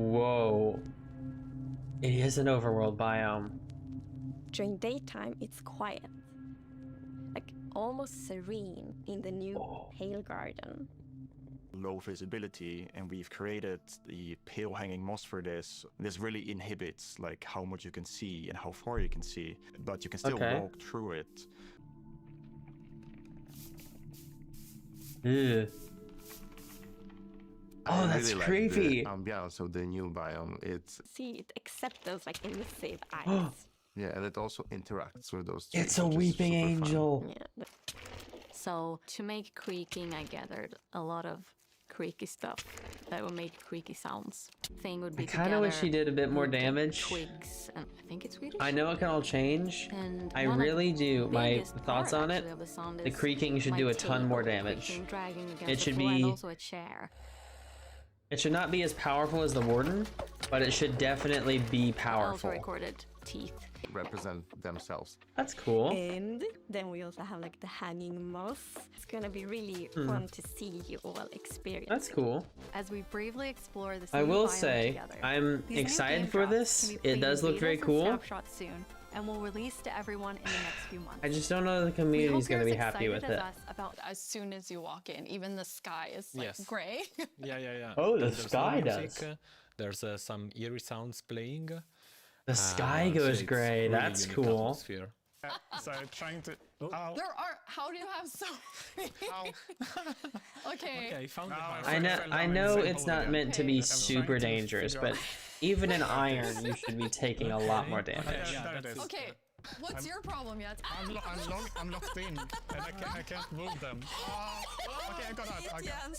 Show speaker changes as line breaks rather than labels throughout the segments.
Whoa. It is an overworld biome.
During daytime, it's quiet, like almost serene in the new Pale Garden.
Low visibility, and we've created the pale hanging moss for this. This really inhibits like how much you can see and how far you can see, but you can still walk through it.
Ew. Oh, that's
really
creepy.
Like the ambiance of the new biome. It's
See, it accepts those like emissive eyes.
yeah, and it also interacts with those.
It's
trees,
a
which is
weeping
super fun.
angel.
Yeah.
So to make creaking, I gathered a lot of creaky stuff that would make creaky sounds. Thing would be
I kind of wish he did a bit more
wood,
damage.
Twigs, and I think it's Swedish.
I know it can all change.
And
I
one of
really
the
do. My
biggest
thoughts
part,
on it,
actually, of the sound
the
is
creaking should
my
do a ton more
table
damage.
creaking, dragging against
It
the
should
floor, and
be-
also a chair.
It should not be as powerful as the Warden, but it should definitely be
I also
powerful.
recorded teeth.
Represent themselves.
That's cool.
And then we also have like the hanging moss. It's gonna be really fun to see you all experience.
That's cool.
As we bravely explore this
I
new
will
biome
say,
together.
I'm
These new
excited
game
for
drops
this.
can be
It
played
does
in
look very
betas and
cool.
snapshots soon, and will release to everyone in the next few months.
I just don't know if the
We
community's
hope
gonna
you're
be
as
happy with
excited
it.
as us about
As soon as you walk in, even the sky is like
Yes.
gray.
Yeah.
Oh, the
There's no
sky
music,
does.
There's some eerie sounds playing.
The sky
so
goes
it's
gray.
really
That's
unique
cool.
atmosphere.
So trying to.
Oh.
Ow.
There are. How do you have so many? Okay.
Okay, I found the
No,
house.
I know it's not meant to be
Okay.
super
trying to
dangerous,
figure
but
out-
even in iron, you should be taking a lot more damage.
Yeah,
There it
that's
is.
Okay. What's your problem yet?
I'm locked in, and I can't move them. Okay, I got out.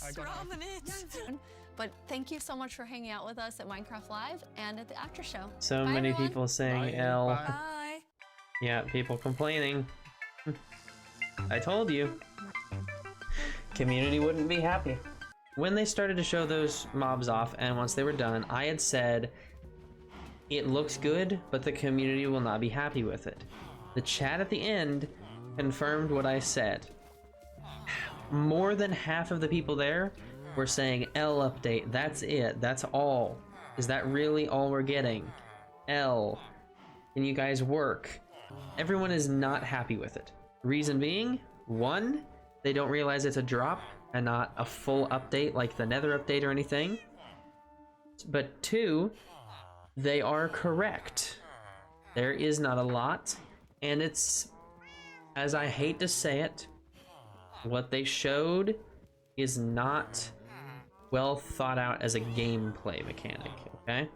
I got out.
But thank you so much for hanging out with us at Minecraft Live and at the after show.
So
Bye,
many
everyone.
people saying
Bye.
L.
Bye.
Bye.
Yeah, people complaining. I told you. Community wouldn't be happy. When they started to show those mobs off, and once they were done, I had said, it looks good, but the community will not be happy with it. The chat at the end confirmed what I said. More than half of the people there were saying, L update, that's it, that's all. Is that really all we're getting? L, can you guys work? Everyone is not happy with it. Reason being, one, they don't realize it's a drop and not a full update like the Nether update or anything. But two, they are correct. There is not a lot, and it's, as I hate to say it, what they showed is not well thought out as a gameplay mechanic, okay?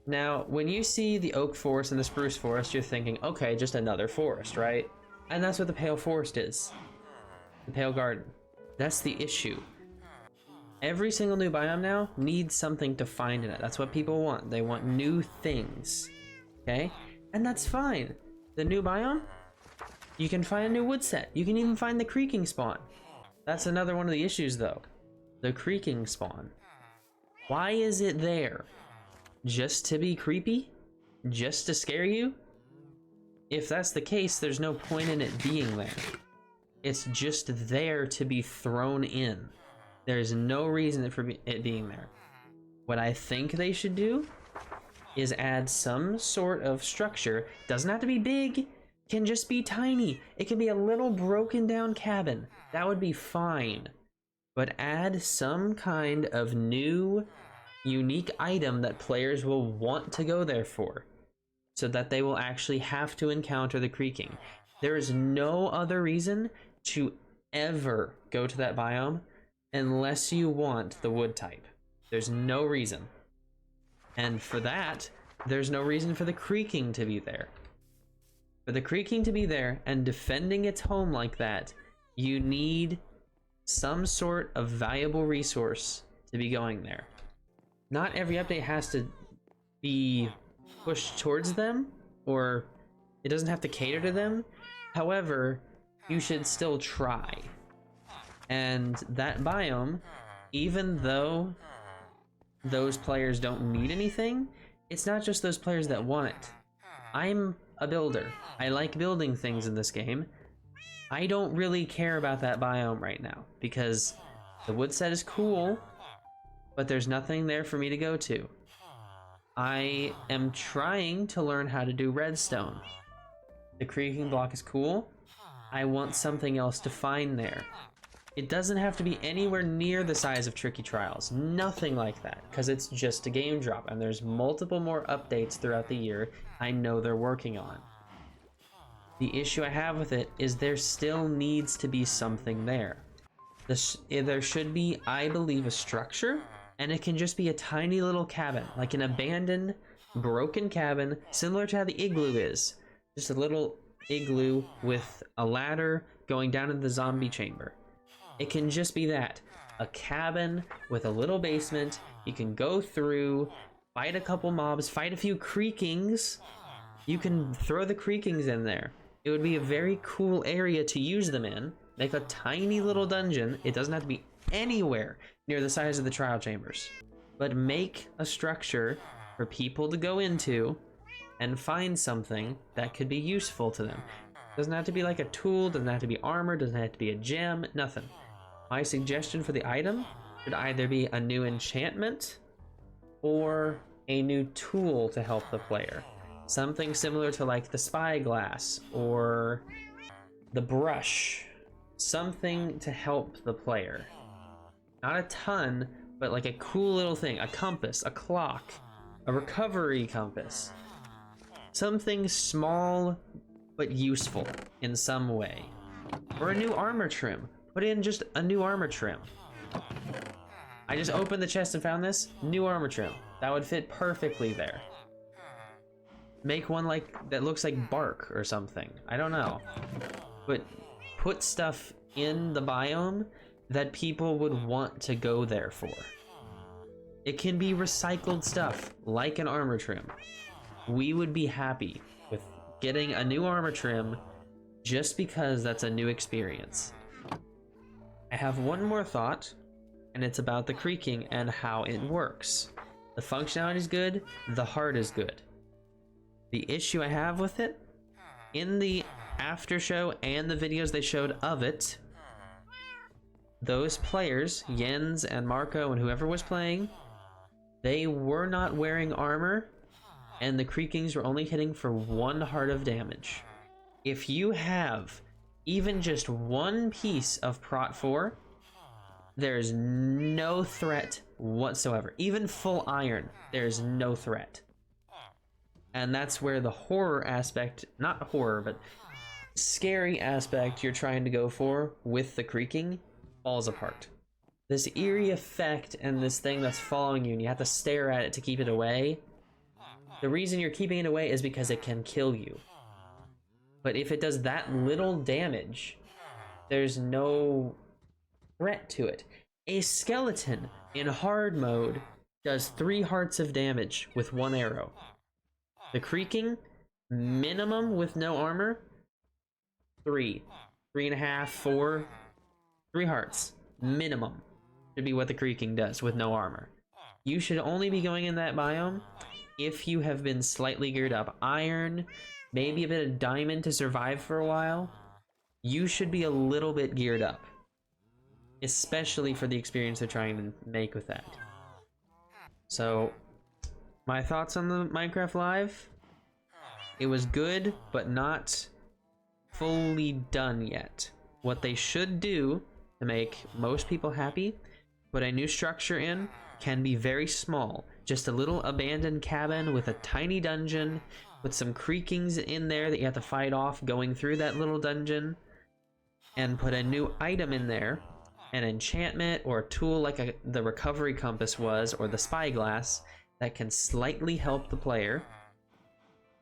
Now, when you see the oak forest and the spruce forest, you're thinking, okay, just another forest, right? And that's what the pale forest is. The pale garden. That's the issue. Every single new biome now needs something to find in it. That's what people want. They want new things, okay? And that's fine. The new biome, you can find a new wood set. You can even find the creaking spawn. That's another one of the issues, though. The creaking spawn. Why is it there? Just to be creepy? Just to scare you? If that's the case, there's no point in it being there. It's just there to be thrown in. There's no reason for it being there. What I think they should do is add some sort of structure. Doesn't have to be big, can just be tiny. It can be a little broken down cabin. That would be fine. But add some kind of new, unique item that players will want to go there for, so that they will actually have to encounter the creaking. There is no other reason to ever go to that biome unless you want the wood type. There's no reason. And for that, there's no reason for the creaking to be there. For the creaking to be there and defending its home like that, you need some sort of valuable resource to be going there. Not every update has to be pushed towards them, or it doesn't have to cater to them. However, you should still try. And that biome, even though those players don't need anything, it's not just those players that want it. I'm a builder. I like building things in this game. I don't really care about that biome right now, because the wood set is cool, but there's nothing there for me to go to. I am trying to learn how to do redstone. The creaking block is cool. I want something else to find there. It doesn't have to be anywhere near the size of Tricky Trials. Nothing like that, because it's just a game drop, and there's multiple more updates throughout the year I know they're working on. The issue I have with it is there still needs to be something there. There should be, I believe, a structure, and it can just be a tiny little cabin, like an abandoned, broken cabin, similar to how the igloo is. Just a little igloo with a ladder going down into the zombie chamber. It can just be that. A cabin with a little basement. You can go through, fight a couple mobs, fight a few creakings. You can throw the creakings in there. It would be a very cool area to use them in. Make a tiny little dungeon. It doesn't have to be anywhere near the size of the trial chambers. But make a structure for people to go into and find something that could be useful to them. Doesn't have to be like a tool, doesn't have to be armor, doesn't have to be a gem, nothing. My suggestion for the item should either be a new enchantment or a new tool to help the player. Something similar to like the spyglass or the brush. Something to help the player. Not a ton, but like a cool little thing. A compass, a clock, a recovery compass. Something small but useful in some way. Or a new armor trim. Put in just a new armor trim. I just opened the chest and found this new armor trim. That would fit perfectly there. Make one like that looks like bark or something. I don't know. But put stuff in the biome that people would want to go there for. It can be recycled stuff, like an armor trim. We would be happy with getting a new armor trim just because that's a new experience. I have one more thought, and it's about the creaking and how it works. The functionality is good, the heart is good. The issue I have with it, in the after show and the videos they showed of it, those players, Jens and Marco and whoever was playing, they were not wearing armor, and the creakings were only hitting for 1 heart of damage. If you have even just one piece of Prot 4, there's no threat whatsoever. Even full iron, there's no threat. And that's where the horror aspect, not horror, but scary aspect you're trying to go for with the creaking falls apart. This eerie effect and this thing that's following you and you have to stare at it to keep it away, the reason you're keeping it away is because it can kill you. But if it does that little damage, there's no threat to it. A skeleton in hard mode does 3 hearts of damage with 1 arrow. The creaking, minimum with no armor, 3, 3.5, 4, 3 hearts, minimum should be what the creaking does with no armor. You should only be going in that biome if you have been slightly geared up. Iron, maybe a bit of diamond to survive for a while. You should be a little bit geared up, especially for the experience they're trying to make with that. So, my thoughts on the Minecraft Live? It was good, but not fully done yet. What they should do to make most people happy, put a new structure in, can be very small. Just a little abandoned cabin with a tiny dungeon, with some creakings in there that you have to fight off going through that little dungeon, and put a new item in there, an enchantment or a tool like the recovery compass was, or the spyglass, that can slightly help the player,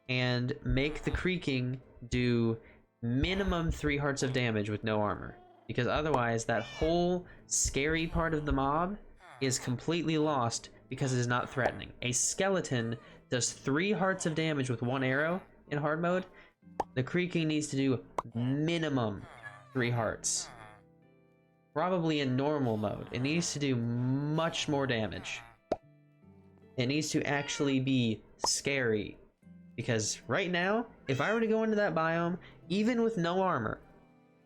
and make the creaking do minimum 3 hearts of damage with no armor. Because otherwise, that whole scary part of the mob is completely lost because it is not threatening. A skeleton does 3 hearts of damage with 1 arrow in hard mode. The creaking needs to do minimum 3 hearts. Probably in normal mode, it needs to do much more damage. It needs to actually be scary. Because right now, if I were to go into that biome, even with no armor,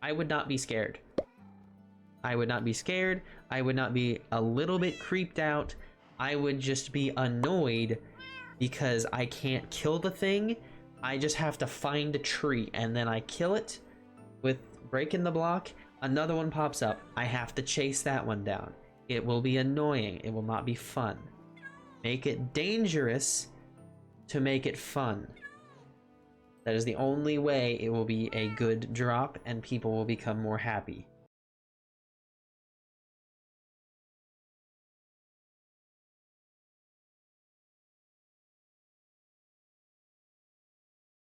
I would not be scared. I would not be scared. I would not be a little bit creeped out. I would just be annoyed because I can't kill the thing. I just have to find a tree and then I kill it with breaking the block. Another one pops up. I have to chase that one down. It will be annoying. It will not be fun. Make it dangerous to make it fun. That is the only way it will be a good drop and people will become more happy.